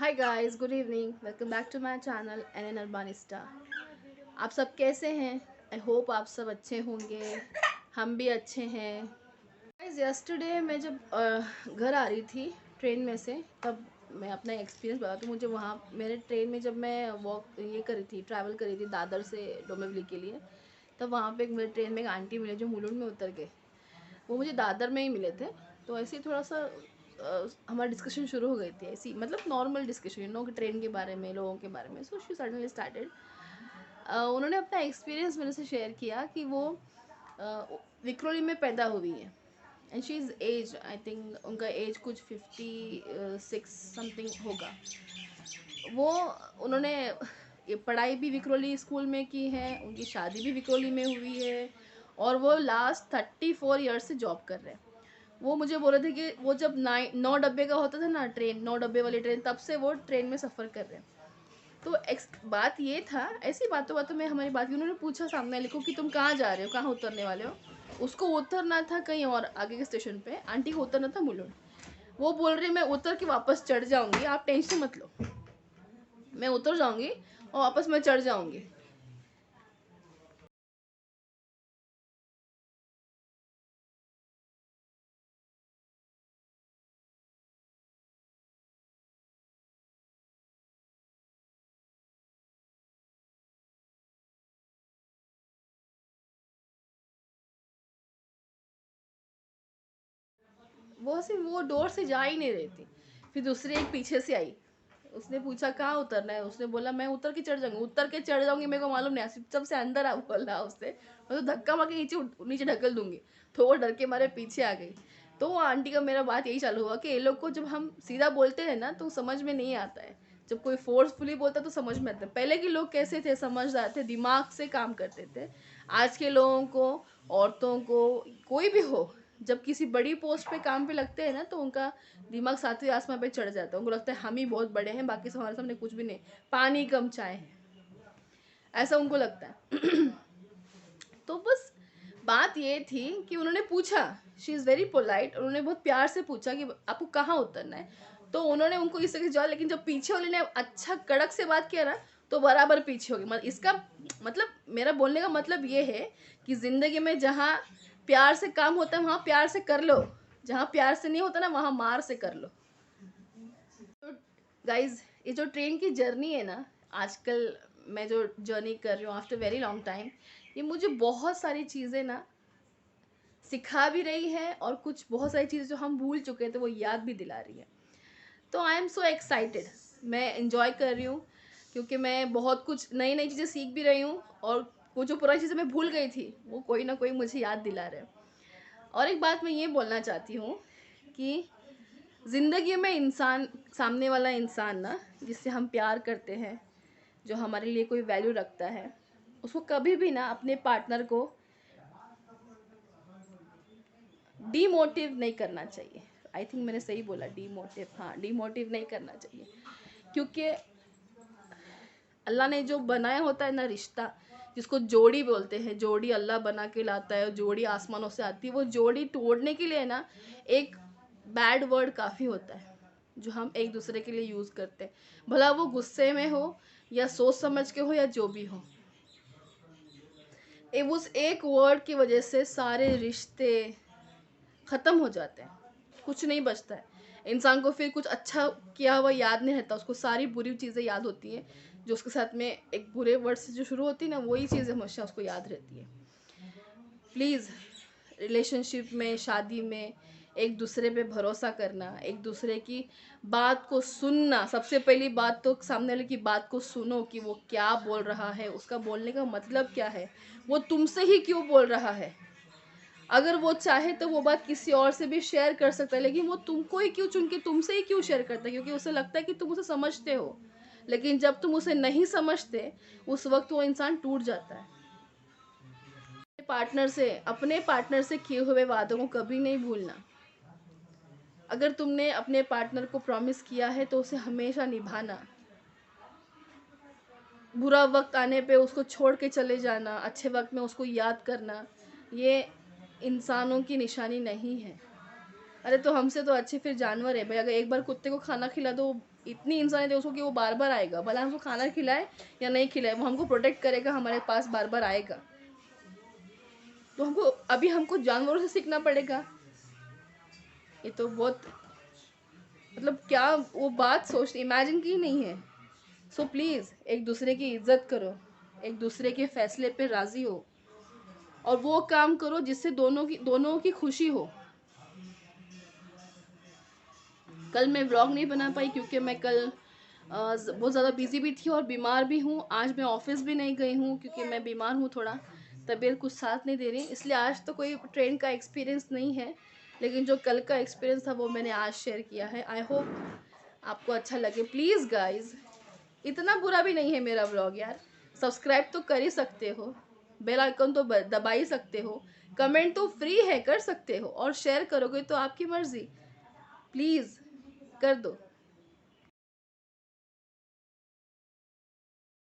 Hi guys, good evening. Welcome back to my channel an Urbanista. आप सब कैसे हैं? आई होप आप सब अच्छे होंगे। हम भी अच्छे हैं। गाइस, यस्टरडे मैं जब घर आ रही थी ट्रेन में से, तब मैं अपना एक्सपीरियंस बताती हूँ। मुझे वहाँ मेरे ट्रेन में जब मैं वॉक ये करी थी, ट्रैवल करी थी दादर से डोंबिवली के लिए, तब वहाँ पे मेरे ट्रेन में एक आंटी मिले जो मुलुंड में उतर गए। वो मुझे दादर में ही मिले थे। तो ऐसे ही थोड़ा सा हमारा डिस्कशन शुरू हो गई थी, ऐसी मतलब नॉर्मल डिस्कशन, ट्रेन के बारे में, लोगों के बारे में। सो शी सडनली स्टार्टेड, उन्होंने अपना एक्सपीरियंस मेरे से शेयर किया कि वो विक्रोली में पैदा हुई है। And she is age, I think उनका एज कुछ 56 समथिंग होगा। वो उन्होंने ये पढ़ाई भी विक्रोली स्कूल में की है, उनकी शादी भी विक्रोली में हुई है, और वो लास्ट 34 ईयर्स से जॉब कर रहे हैं। वो मुझे बोल रहे थे कि वो जब 9 डब्बे का होता था ना ट्रेन, 9 डब्बे वाली ट्रेन, तब से वो ट्रेन में सफ़र कर रहे हैं। तो बात ये था, ऐसी बातों बातों में हमारी बात की। उन्होंने पूछा सामने वाले को कि तुम कहाँ जा रहे हो, कहाँ उतरने वाले हो। उसको उतरना था कहीं और आगे के स्टेशन पे, आंटी को उतरना था मुलुंड। वो बोल रही मैं उतर के वापस चढ़ जाऊंगी, आप टेंशन मत लो, मैं उतर जाऊंगी और वापस मैं चढ़ जाऊंगी। वो सिर्फ वो डोर से जा ही नहीं रही थी। फिर दूसरी एक पीछे से आई, उसने पूछा कहाँ उतरना है। उसने बोला मैं उतर के चढ़ जाऊंगी, उतर के चढ़ जाऊंगी, मेरे को मालूम नहीं। सबसे अंदर आ बोल रहा उससे, मैं तो धक्का मार के नीचे नीचे ढकल दूंगी। तो वो डर के मारे पीछे आ गई। तो वो आंटी का मेरा बात यही चालू हुआ कि ये लोग को जब हम सीधा बोलते हैं ना तो समझ में नहीं आता है, जब कोई फोर्सफुली बोलता है तो समझ में आता है। पहले के लोग कैसे थे, समझदार थे, दिमाग से काम करते थे। आज के लोगों को, औरतों को, कोई भी हो, जब किसी बड़ी पोस्ट पे काम पे लगते हैं ना तो उनका दिमाग सातवें आसमान पे चढ़ जाता है। उनको लगता है हम ही बहुत बड़े हैं, बाकी सब हमारे सामने कुछ भी नहीं, पानी कम चाय है, ऐसा उनको लगता है। तो बस बात ये थी कि उन्होंने पूछा, शी इज़ वेरी पोलाइट, उन्होंने बहुत प्यार से पूछा कि आपको कहाँ उतरना है। तो उन्होंने उनको इस तरह से जवाब, लेकिन जब पीछे वाले ने अच्छा कड़क से बात किया ना तो बराबर पीछे हो गई। मतलब इसका मतलब, मेरा बोलने का मतलब ये है कि ज़िंदगी में जहाँ प्यार से काम होता है वहाँ प्यार से कर लो, जहाँ प्यार से नहीं होता ना वहाँ मार से कर लो। तो गाइज, ये जो ट्रेन की जर्नी है ना, आजकल मैं जो जर्नी कर रही हूँ आफ्टर वेरी लॉन्ग टाइम, ये मुझे बहुत सारी चीज़ें ना सिखा भी रही है, और कुछ बहुत सारी चीज़ें जो हम भूल चुके थे वो याद भी दिला रही है। तो आई एम सो एक्साइटेड, मैं इंजॉय कर रही हूँ, क्योंकि मैं बहुत कुछ नई नई चीज़ें सीख भी रही हूँ, और वो जो पुरानी चीज़ें मैं भूल गई थी वो कोई ना कोई मुझे याद दिला रहे हैं। और एक बात मैं ये बोलना चाहती हूँ कि ज़िंदगी में इंसान, सामने वाला इंसान ना, जिससे हम प्यार करते हैं, जो हमारे लिए कोई वैल्यू रखता है, उसको कभी भी ना अपने पार्टनर को डीमोटिव नहीं करना चाहिए। आई थिंक मैंने सही बोला, डीमोटिव, हाँ, डीमोटिव नहीं करना चाहिए। क्योंकि अल्लाह ने जो बनाया होता है ना रिश्ता, जिसको जोड़ी बोलते हैं, जोड़ी अल्लाह बना के लाता है, जोड़ी आसमानों से आती है। वो जोड़ी तोड़ने के लिए ना एक बैड वर्ड काफ़ी होता है जो हम एक दूसरे के लिए यूज़ करते हैं, भला वो गुस्से में हो या सोच समझ के हो या जो भी हो। उस एक वर्ड की वजह से सारे रिश्ते ख़त्म हो जाते हैं, कुछ नहीं बचता है। इंसान को फिर कुछ अच्छा किया हुआ याद नहीं रहता, उसको सारी बुरी चीज़ें याद होती हैं। जो उसके साथ में एक बुरे वर्ड से जो शुरू होती है ना, वही चीज़ें हमेशा उसको याद रहती है। प्लीज़, रिलेशनशिप में, शादी में, एक दूसरे पे भरोसा करना, एक दूसरे की बात को सुनना। सबसे पहली बात तो सामने वाले की बात को सुनो कि वो क्या बोल रहा है, उसका बोलने का मतलब क्या है, वो तुमसे ही क्यों बोल रहा है। अगर वो चाहे तो वो बात किसी और से भी शेयर कर सकता है, लेकिन वो तुमको ही क्यों चुन के तुमसे ही क्यों शेयर करता है, क्योंकि उसे लगता है कि तुम उसे समझते हो। लेकिन जब तुम उसे नहीं समझते, उस वक्त वो इंसान टूट जाता है। अपने पार्टनर से किए हुए वादों को कभी नहीं भूलना। अगर तुमने अपने पार्टनर को प्रॉमिस किया है तो उसे हमेशा निभाना। बुरा वक्त आने पे उसको छोड़ के चले जाना, अच्छे वक्त में उसको याद करना, ये इंसानों की निशानी नहीं है। अरे तो हमसे तो अच्छे फिर जानवर है भाई। अगर एक बार कुत्ते को खाना खिला दो, इतनी इंसानियत है उसको कि वो बार बार आएगा, भला हमको खाना खिलाए या नहीं खिलाए, वो हमको प्रोटेक्ट करेगा, हमारे पास बार बार आएगा। तो हमको जानवरों से सीखना पड़ेगा। ये तो बहुत, मतलब क्या वो बात सोच इमेजिन की नहीं है। सो प्लीज़ एक दूसरे की इज्जत करो, एक दूसरे के फैसले पे राज़ी हो, और वो काम करो जिससे दोनों की खुशी हो। कल मैं व्लॉग नहीं बना पाई क्योंकि मैं कल बहुत ज़्यादा बिजी भी थी और बीमार भी हूँ। आज मैं ऑफिस भी नहीं गई हूँ क्योंकि मैं बीमार हूँ, थोड़ा तबीयत कुछ साथ नहीं दे रही, इसलिए आज तो कोई ट्रेन का एक्सपीरियंस नहीं है। लेकिन जो कल का एक्सपीरियंस था वो मैंने आज शेयर किया है। आई होप आपको अच्छा लगे। प्लीज़ गाइज, इतना बुरा भी नहीं है मेरा व्लॉग यार। सब्सक्राइब तो कर ही सकते हो, बेल आइकन तो दबा ही सकते हो, कमेंट तो फ्री है कर सकते हो, और शेयर करोगे तो आपकी मर्जी, प्लीज़ कर दो।